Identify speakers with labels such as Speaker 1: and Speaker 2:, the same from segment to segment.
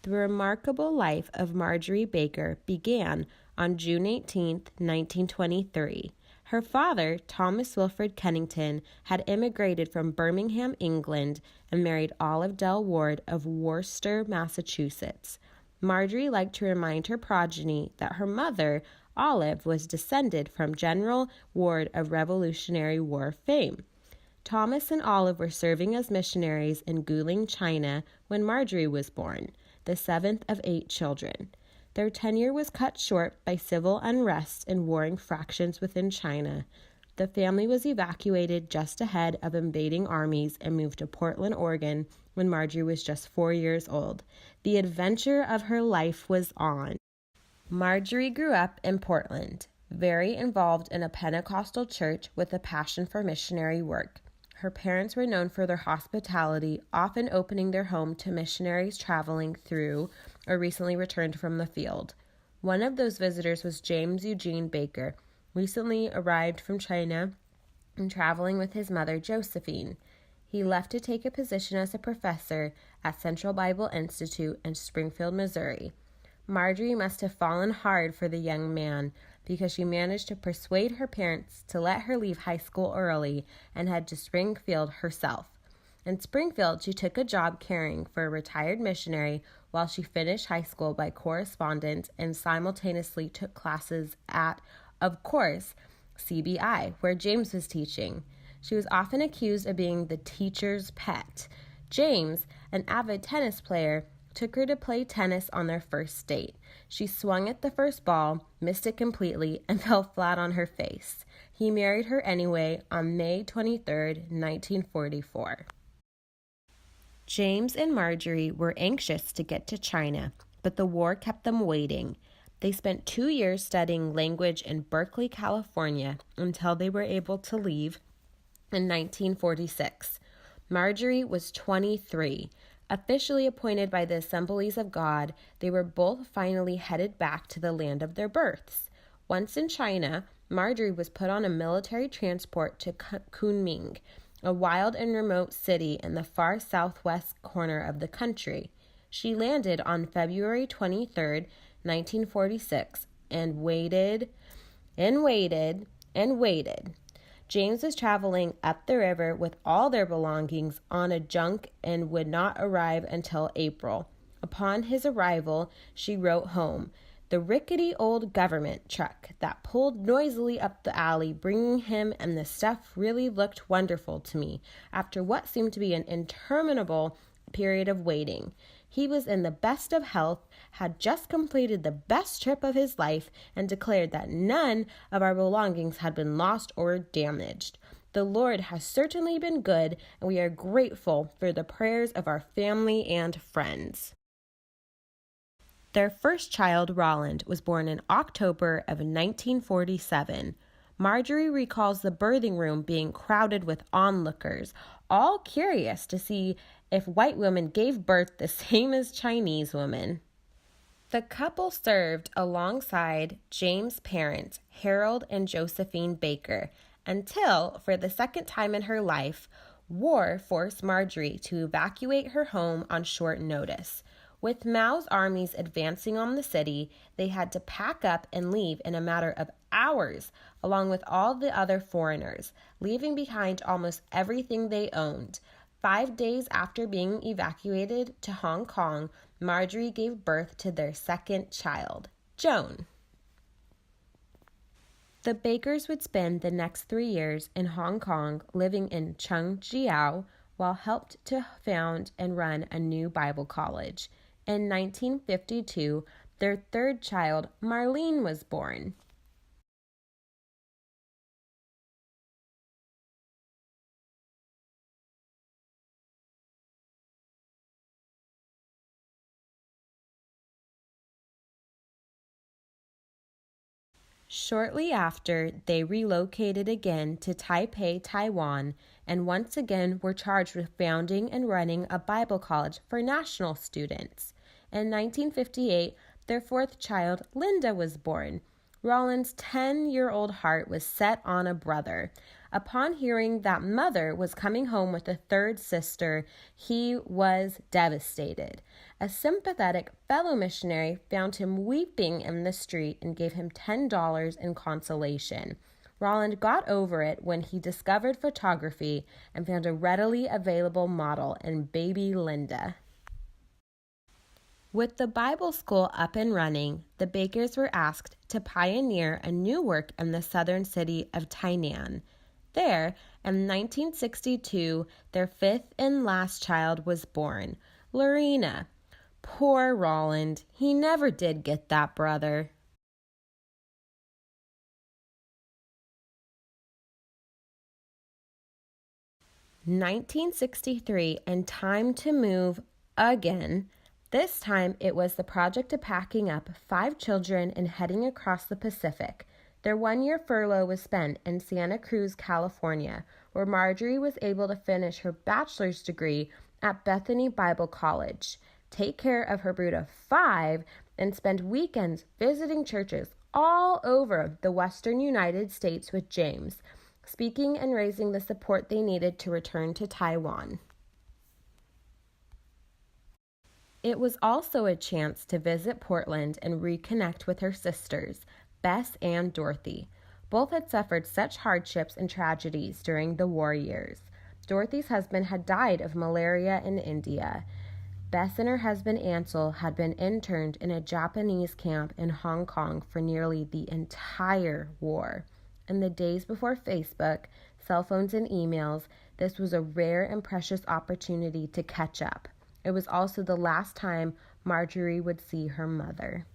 Speaker 1: The remarkable life of Marjorie Baker began on June 18, 1923. Her father, Thomas Wilfred Kennington, had immigrated from Birmingham, England, and married Olive Dell Ward of Worcester, Massachusetts. Marjorie liked to remind her progeny that her mother, Olive, was descended from General Ward of Revolutionary War fame. Thomas and Olive were serving as missionaries in Guilin, China, when Marjorie was born, the seventh of 8 children. Their tenure was cut short by civil unrest and warring factions within China. The family was evacuated just ahead of invading armies and moved to Portland, Oregon, when Marjorie was just 4 years old. The adventure of her life was on. Marjorie grew up in Portland, very involved in a Pentecostal church with a passion for missionary work. Her parents were known for their hospitality, often opening their home to missionaries traveling through or recently returned from the field. One of those visitors was James Eugene Baker, recently arrived from China and traveling with his mother, Josephine. He left to take a position as a professor at Central Bible Institute in Springfield, Missouri. Marjorie must have fallen hard for the young man because she managed to persuade her parents to let her leave high school early and head to Springfield herself. In Springfield, she took a job caring for a retired missionary while she finished high school by correspondence and simultaneously took classes at, of course, CBI, where James was teaching. She was often accused of being the teacher's pet. James, an avid tennis player, took her to play tennis on their first date. She swung at the first ball, missed it completely, and fell flat on her face. He married her anyway on May 23, 1944. James and Marjorie were anxious to get to China, but the war kept them waiting. They spent 2 years studying language in Berkeley, California, until they were able to leave in 1946. Marjorie was 23. Officially appointed by the Assemblies of God, they were both finally headed back to the land of their births. Once in China, Marjorie was put on a military transport to Kunming, a wild and remote city in the far southwest corner of the country. She landed on February 23, 1946, and waited. James was traveling up the river with all their belongings on a junk and would not arrive until April. Upon his arrival, she wrote home, "The rickety old government truck that pulled noisily up the alley bringing him and the stuff really looked wonderful to me after what seemed to be an interminable period of waiting. He was in the best of health, had just completed the best trip of his life, and declared that none of our belongings had been lost or damaged. The Lord has certainly been good, and we are grateful for the prayers of our family and friends." Their first child, Roland, was born in October of 1947. Marjorie recalls the birthing room being crowded with onlookers, all curious to see if white women gave birth the same as Chinese women. The couple served alongside James' parents, Harold and Josephine Baker, until, for the second time in her life, war forced Marjorie to evacuate her home on short notice. With Mao's armies advancing on the city, they had to pack up and leave in a matter of hours, along with all the other foreigners, leaving behind almost everything they owned. 5 days after being evacuated to Hong Kong, Marjorie gave birth to their second child, Joan. The Bakers would spend the next 3 years in Hong Kong living in Chengjiao while helped to found and run a new Bible college. In 1952, their third child, Marlene, was born. Shortly after, they relocated again to Taipei, Taiwan, and once again were charged with founding and running a Bible college for national students. In 1958, their fourth child, Linda, was born. Roland's 10-year-old heart was set on a brother. Upon hearing that Mother was coming home with a third sister, he was devastated. A sympathetic fellow missionary found him weeping in the street and gave him $10 in consolation. Roland got over it when he discovered photography and found a readily available model in baby Linda. With the Bible school up and running, the Bakers were asked to pioneer a new work in the southern city of Tainan. There, in 1962, their fifth and last child was born, Lorena. Poor Roland, he never did get that brother. (1963) and time to move again. This time it was the project of packing up 5 children and heading across the Pacific. Their 1-year furlough was spent in Santa Cruz, California, where Marjorie was able to finish her bachelor's degree at Bethany Bible College, take care of her brood of 5, and spend weekends visiting churches all over the western United States with James, speaking and raising the support they needed to return to Taiwan. It was also a chance to visit Portland and reconnect with her sisters, Bess and Dorothy. Both had suffered such hardships and tragedies during the war years. Dorothy's husband had died of malaria in India. Bess and her husband Ansel had been interned in a Japanese camp in Hong Kong for nearly the entire war. In the days before Facebook, cell phones, and emails, this was a rare and precious opportunity to catch up. It was also the last time Marjorie would see her mother.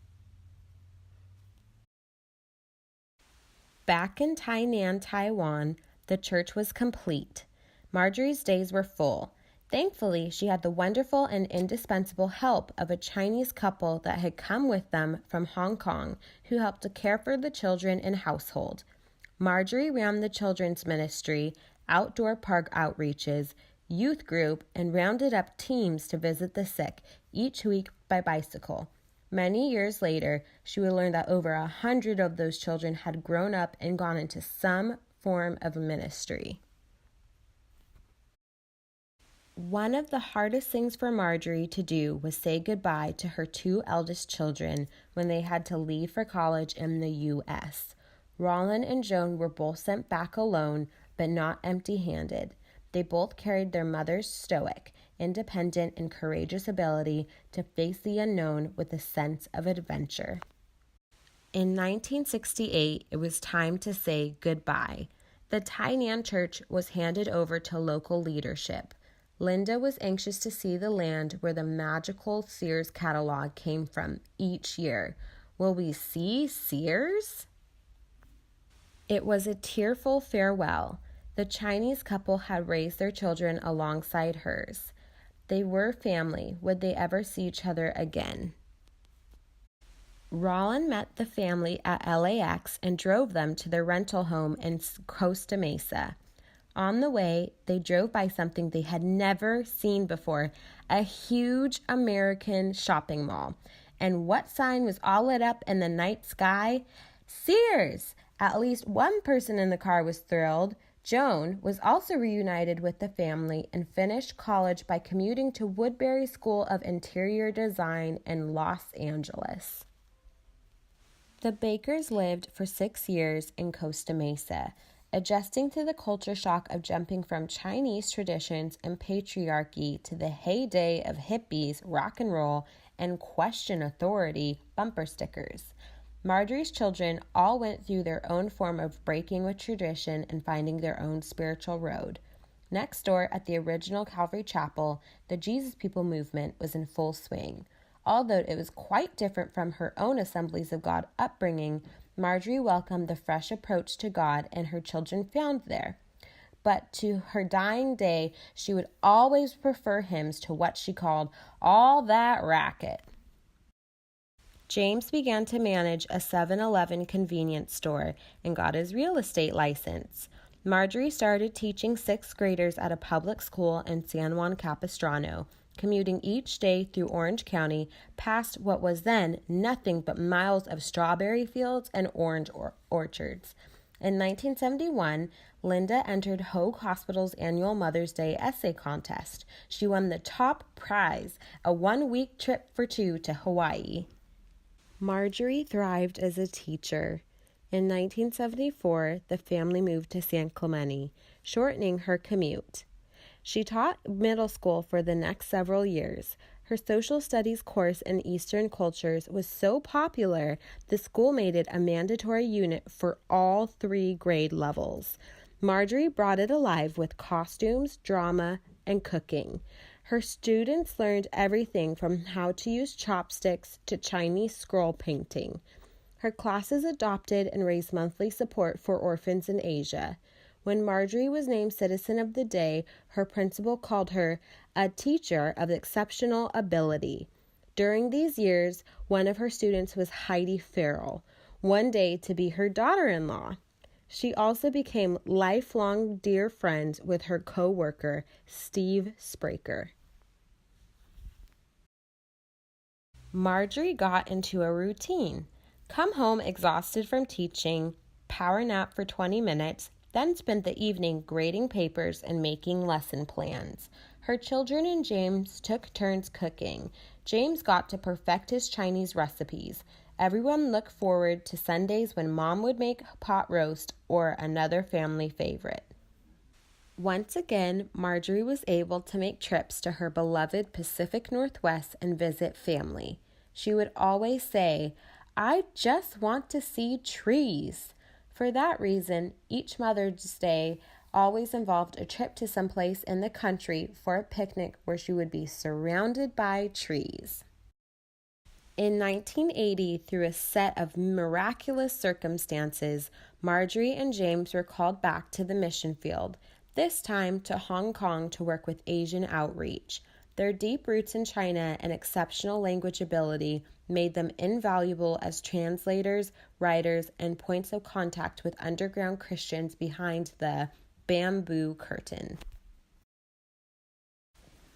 Speaker 1: Back in Tainan, Taiwan, the church was complete. Marjorie's days were full. Thankfully, she had the wonderful and indispensable help of a Chinese couple that had come with them from Hong Kong, who helped to care for the children and household. Marjorie ran the children's ministry, outdoor park outreaches, youth group, and rounded up teams to visit the sick each week by bicycle. Many years later, she would learn that over 100 of those children had grown up and gone into some form of ministry. One of the hardest things for Marjorie to do was say goodbye to her 2 eldest children when they had to leave for college in the U.S. Roland and Joan were both sent back alone, but not empty-handed. They both carried their mother's stoic, independent, and courageous ability to face the unknown with a sense of adventure. In 1968, it was time to say goodbye. The Tainan church was handed over to local leadership. Linda was anxious to see the land where the magical Sears catalog came from each year. Will we see Sears? It was a tearful farewell. The Chinese couple had raised their children alongside hers. They were family. Would they ever see each other again? Roland met the family at LAX and drove them to their rental home in Costa Mesa. On the way, they drove by something they had never seen before, a huge American shopping mall. And what sign was all lit up in the night sky? Sears! At least one person in the car was thrilled. Joan was also reunited with the family and finished college by commuting to Woodbury School of Interior Design in Los Angeles. The Bakers lived for 6 years in Costa Mesa, adjusting to the culture shock of jumping from Chinese traditions and patriarchy to the heyday of hippies, rock and roll, and question authority bumper stickers. Marjorie's children all went through their own form of breaking with tradition and finding their own spiritual road. Next door at the original Calvary Chapel, the Jesus People movement was in full swing. Although it was quite different from her own Assemblies of God upbringing, Marjorie welcomed the fresh approach to God and her children found there. But to her dying day, she would always prefer hymns to what she called all that racket. James began to manage a 7-Eleven convenience store and got his real estate license. Marjorie started teaching 6th graders at a public school in San Juan Capistrano. commuting each day through Orange County past what was then nothing but miles of strawberry fields and orange orchards. In 1971, Linda entered Hoag Hospital's annual Mother's Day essay contest. She won the top prize, a one-week trip for two to Hawaii. Marjorie thrived as a teacher. In 1974, the family moved to San Clemente, shortening her commute. She taught middle school for the next several years. Her social studies course in Eastern cultures was so popular, the school made it a mandatory unit for all 3 grade levels. Marjorie brought it alive with costumes, drama, and cooking. Her students learned everything from how to use chopsticks to Chinese scroll painting. Her classes adopted and raised monthly support for orphans in Asia. When Marjorie was named Citizen of the Day, her principal called her a teacher of exceptional ability. During these years, one of her students was Heidi Farrell, one day to be her daughter-in-law. She also became lifelong dear friends with her co-worker, Steve Spraker. Marjorie got into a routine. Come home exhausted from teaching, power nap for 20 minutes, then spent the evening grading papers and making lesson plans. Her children and James took turns cooking. James got to perfect his Chinese recipes. Everyone looked forward to Sundays when Mom would make pot roast or another family favorite. Once again, Marjorie was able to make trips to her beloved Pacific Northwest and visit family. She would always say, "I just want to see trees." For that reason, each Mother's Day always involved a trip to someplace in the country for a picnic where she would be surrounded by trees. In 1980, through a set of miraculous circumstances, Marjorie and James were called back to the mission field, this time to Hong Kong to work with Asian outreach. Their deep roots in China and exceptional language ability made them invaluable as translators, writers, and points of contact with underground Christians behind the bamboo curtain.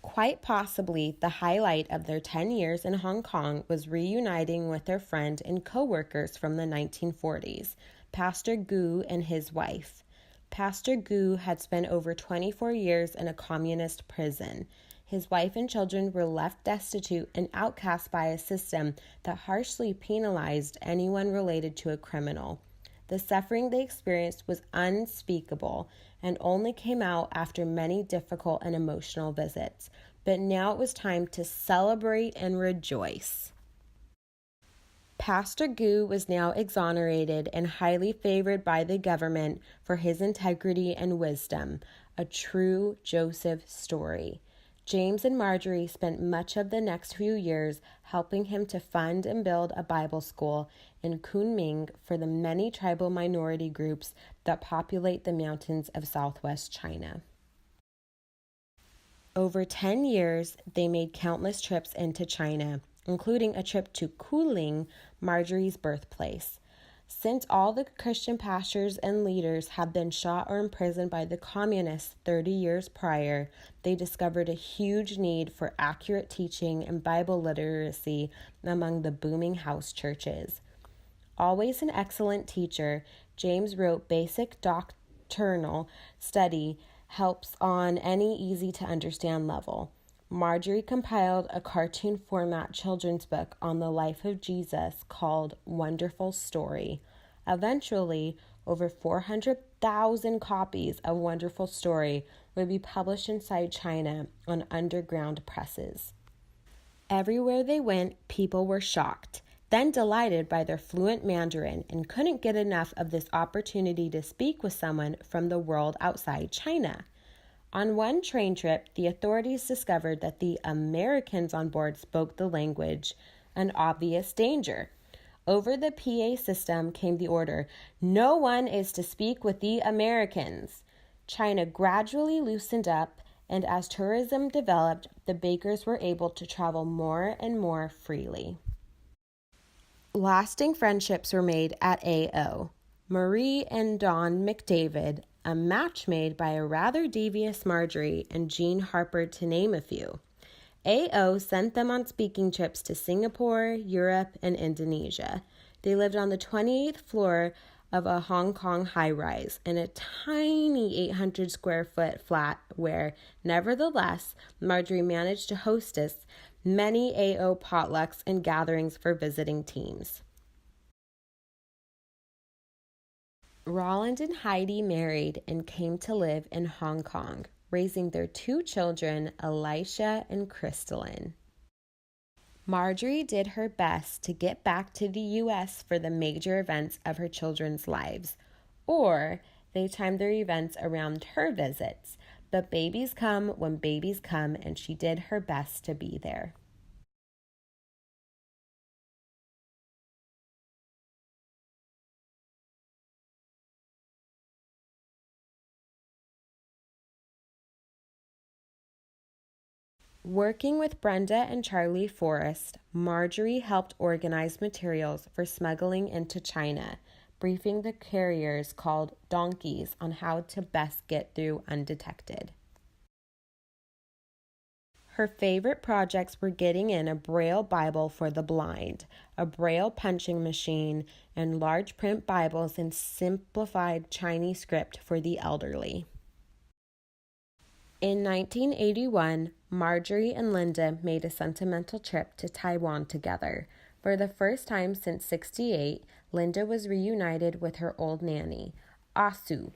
Speaker 1: Quite possibly, the highlight of their 10 years in Hong Kong was reuniting with their friend and co-workers from the 1940s, Pastor Gu and his wife. Pastor Gu had spent over 24 years in a communist prison. His wife and children were left destitute and outcast by a system that harshly penalized anyone related to a criminal. The suffering they experienced was unspeakable and only came out after many difficult and emotional visits. But now it was time to celebrate and rejoice. Pastor Gu was now exonerated and highly favored by the government for his integrity and wisdom, a true Joseph story. James and Marjorie spent much of the next few years helping him to fund and build a Bible school in Kunming for the many tribal minority groups that populate the mountains of southwest China. Over 10 years, they made countless trips into China, including a trip to Kuling, Marjorie's birthplace. Since all the Christian pastors and leaders had been shot or imprisoned by the communists 30 years prior, they discovered a huge need for accurate teaching and Bible literacy among the booming house churches. Always an excellent teacher, James wrote basic doctrinal study helps on any easy-to-understand level. Marjorie compiled a cartoon format children's book on the life of Jesus called Wonderful Story. Eventually, over 400,000 copies of Wonderful Story would be published inside China on underground presses. Everywhere they went, people were shocked, then delighted by their fluent Mandarin and couldn't get enough of this opportunity to speak with someone from the world outside China. On one train trip, the authorities discovered that the Americans on board spoke the language, an obvious danger. Over the PA system came the order, "No one is to speak with the Americans." China gradually loosened up, and as tourism developed, the bakers were able to travel more and more freely. Lasting friendships were made at AO. Marie and Don McDavid, a match made by a rather devious Marjorie and Jean Harper, to name a few. A.O. sent them on speaking trips to Singapore, Europe, and Indonesia. They lived on the 28th floor of a Hong Kong high-rise in a tiny 800 square foot flat where, nevertheless, Marjorie managed to hostess many A.O. potlucks and gatherings for visiting teams. Roland and Heidi married and came to live in Hong Kong, raising their two children, Elisha and Crystalline. Marjorie did her best to get back to the U.S. for the major events of her children's lives, or they timed their events around her visits. But babies come when babies come, and she did her best to be there. Working with Brenda and Charlie Forrest, Marjorie helped organize materials for smuggling into China, briefing the carriers called donkeys on how to best get through undetected. Her favorite projects were getting in a Braille Bible for the blind, a Braille punching machine, and large print Bibles in simplified Chinese script for the elderly. In 1981, Marjorie and Linda made a sentimental trip to Taiwan together. For the first time since '68, Linda was reunited with her old nanny, Asu,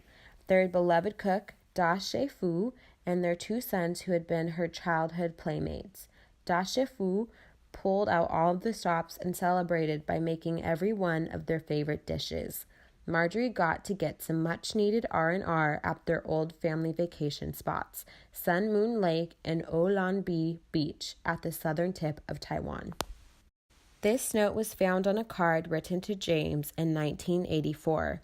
Speaker 1: their beloved cook, Da Shefu, and their two sons who had been her childhood playmates. Da Shefu pulled out all of the stops and celebrated by making every one of their favorite dishes. Marjorie got to get some much-needed R&R at their old family vacation spots, Sun Moon Lake and Olanbi Beach at the southern tip of Taiwan. This note was found on a card written to James in 1984.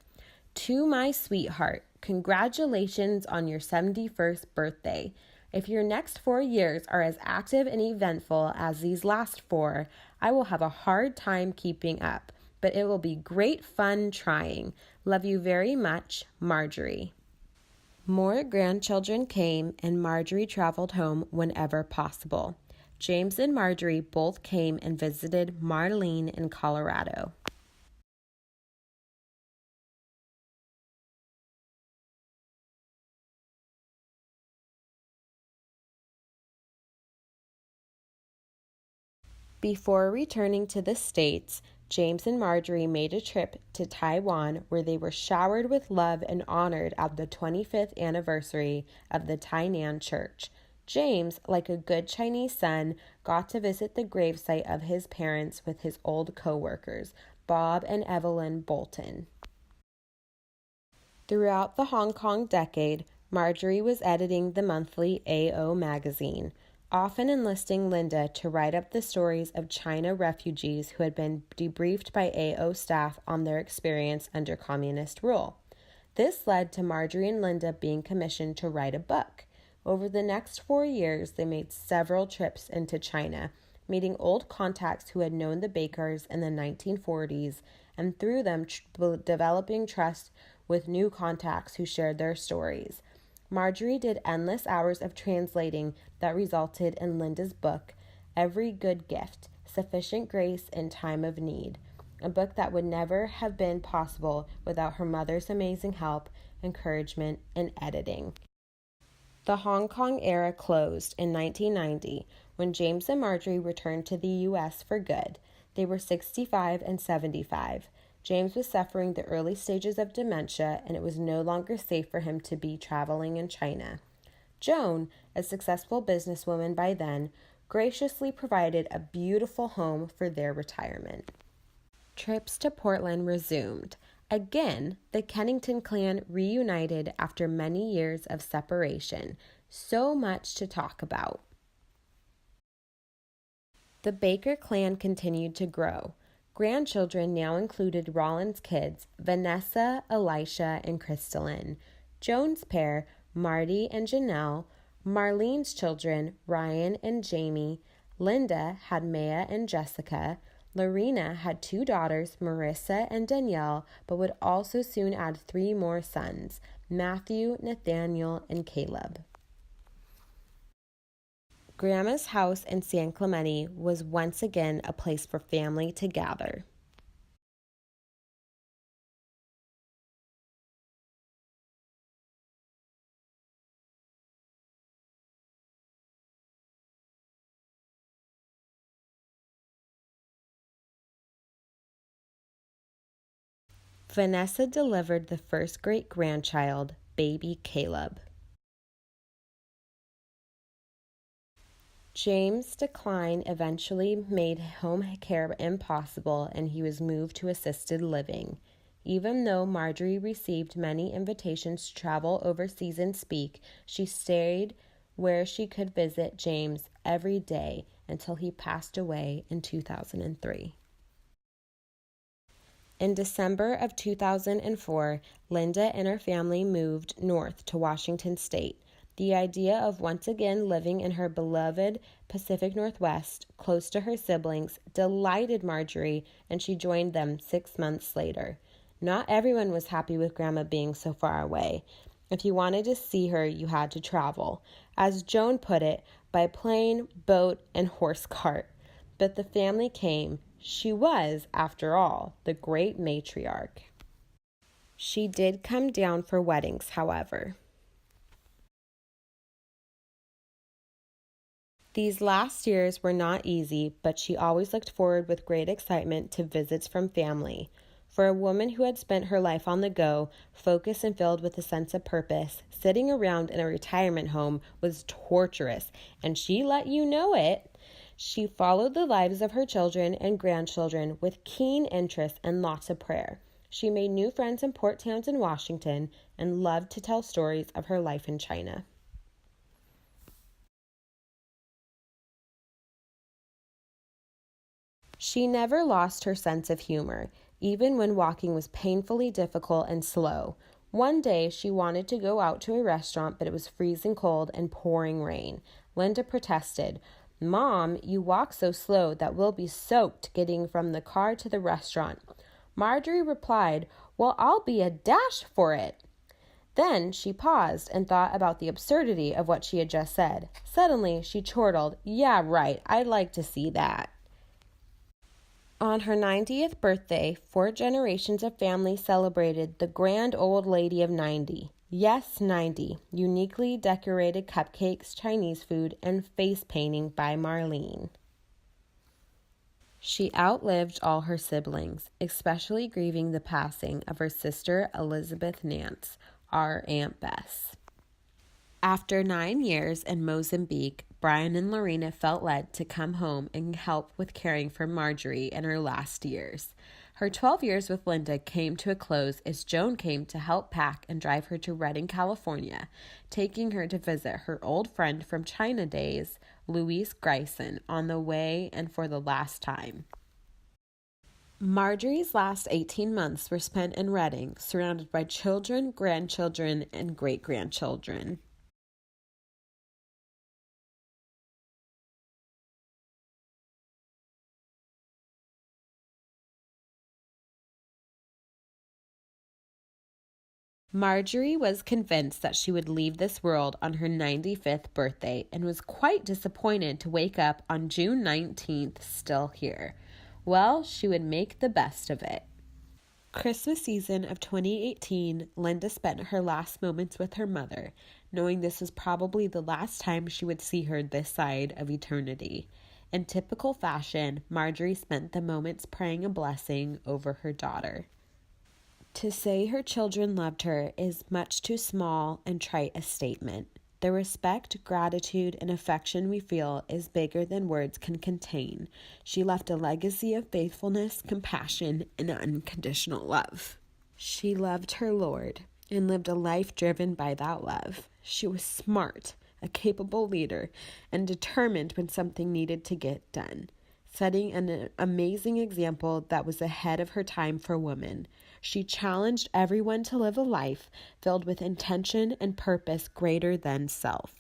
Speaker 1: To my sweetheart, congratulations on your 71st birthday. If your next 4 years are as active and eventful as these last 4, I will have a hard time keeping up, but it will be great fun trying. Love you very much, Marjorie. More grandchildren came, and Marjorie traveled home whenever possible. James and Marjorie both came and visited Marlene in Colorado. Before returning to the States, James and Marjorie made a trip to Taiwan where they were showered with love and honored at the 25th anniversary of the Tainan Church. James, like a good Chinese son, got to visit the gravesite of his parents with his old co-workers, Bob and Evelyn Bolton. Throughout the Hong Kong decade, Marjorie was editing the monthly AO magazine, often enlisting Linda to write up the stories of China refugees who had been debriefed by AO staff on their experience under communist rule. This led to Marjorie and Linda being commissioned to write a book. Over the next 4 years, they made several trips into China, meeting old contacts who had known the Bakers in the 1940s, and through them developing trust with new contacts who shared their stories. Marjorie did endless hours of translating that resulted in Linda's book, Every Good Gift, Sufficient Grace in Time of Need, a book that would never have been possible without her mother's amazing help, encouragement, and editing. The Hong Kong era closed in 1990 when James and Marjorie returned to the U.S. for good. They were 65 and 75. James was suffering the early stages of dementia, and it was no longer safe for him to be traveling in China. Joan, a successful businesswoman by then, graciously provided a beautiful home for their retirement. Trips to Portland resumed. Again, the Kennington clan reunited after many years of separation. So much to talk about. The Baker clan continued to grow. Grandchildren now included Rollins' kids, Vanessa, Elisha, and Crystalline. Joan's pair, Marty and Janelle. Marlene's children, Ryan and Jamie. Linda had Maya and Jessica. Lorena had 2 daughters, Marissa and Danielle, but would also soon add 3 more sons, Matthew, Nathaniel, and Caleb. Grandma's house in San Clemente was once again a place for family to gather. Vanessa delivered the first great-grandchild, baby Caleb. James' decline eventually made home care impossible and he was moved to assisted living. Even though Marjorie received many invitations to travel overseas and speak, she stayed where she could visit James every day until he passed away in 2003. In December of 2004, Linda and her family moved north to Washington State. The idea of once again living in her beloved Pacific Northwest, close to her siblings, delighted Marjorie, and she joined them 6 months later. Not everyone was happy with Grandma being so far away. If you wanted to see her, you had to travel. As Joan put it, by plane, boat, and horse cart. But the family came. She was, after all, the great matriarch. She did come down for weddings, however. These last years were not easy, but she always looked forward with great excitement to visits from family. For a woman who had spent her life on the go, focused and filled with a sense of purpose, sitting around in a retirement home was torturous, and she let you know it. She followed the lives of her children and grandchildren with keen interest and lots of prayer. She made new friends in Port Townsend, Washington, and loved to tell stories of her life in China. She never lost her sense of humor, even when walking was painfully difficult and slow. One day, she wanted to go out to a restaurant, but it was freezing cold and pouring rain. Linda protested, "Mom, you walk so slow that we'll be soaked getting from the car to the restaurant." Marjorie replied, "Well, I'll be a dash for it." Then she paused and thought about the absurdity of what she had just said. Suddenly, she chortled, "Yeah, right, I'd like to see that." On her 90th birthday, 4 generations of family celebrated the grand old lady of 90. Yes, 90. Uniquely decorated cupcakes, Chinese food, and face painting by Marlene. She outlived all her siblings, especially grieving the passing of her sister Elizabeth Nance, our Aunt Bess. After 9 years in Mozambique, Brian and Lorena felt led to come home and help with caring for Marjorie in her last years. Her 12 years with Linda came to a close as Joan came to help pack and drive her to Redding, California, taking her to visit her old friend from China days, Louise Grayson, on the way and for the last time. Marjorie's last 18 months were spent in Redding, surrounded by children, grandchildren, and great-grandchildren. Marjorie was convinced that she would leave this world on her 95th birthday and was quite disappointed to wake up on June 19th still here. Well, she would make the best of it. Christmas season of 2018, Linda spent her last moments with her mother, knowing this was probably the last time she would see her this side of eternity. In typical fashion, Marjorie spent the moments praying a blessing over her daughter. To say her children loved her is much too small and trite a statement. The respect, gratitude, and affection we feel is bigger than words can contain. She left a legacy of faithfulness, compassion, and unconditional love. She loved her Lord and lived a life driven by that love. She was smart, a capable leader, and determined when something needed to get done, setting an amazing example that was ahead of her time for women. She challenged everyone to live a life filled with intention and purpose greater than self.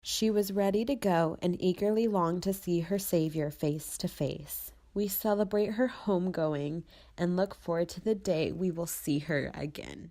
Speaker 1: She was ready to go and eagerly longed to see her Savior face to face. We celebrate her homegoing and look forward to the day we will see her again.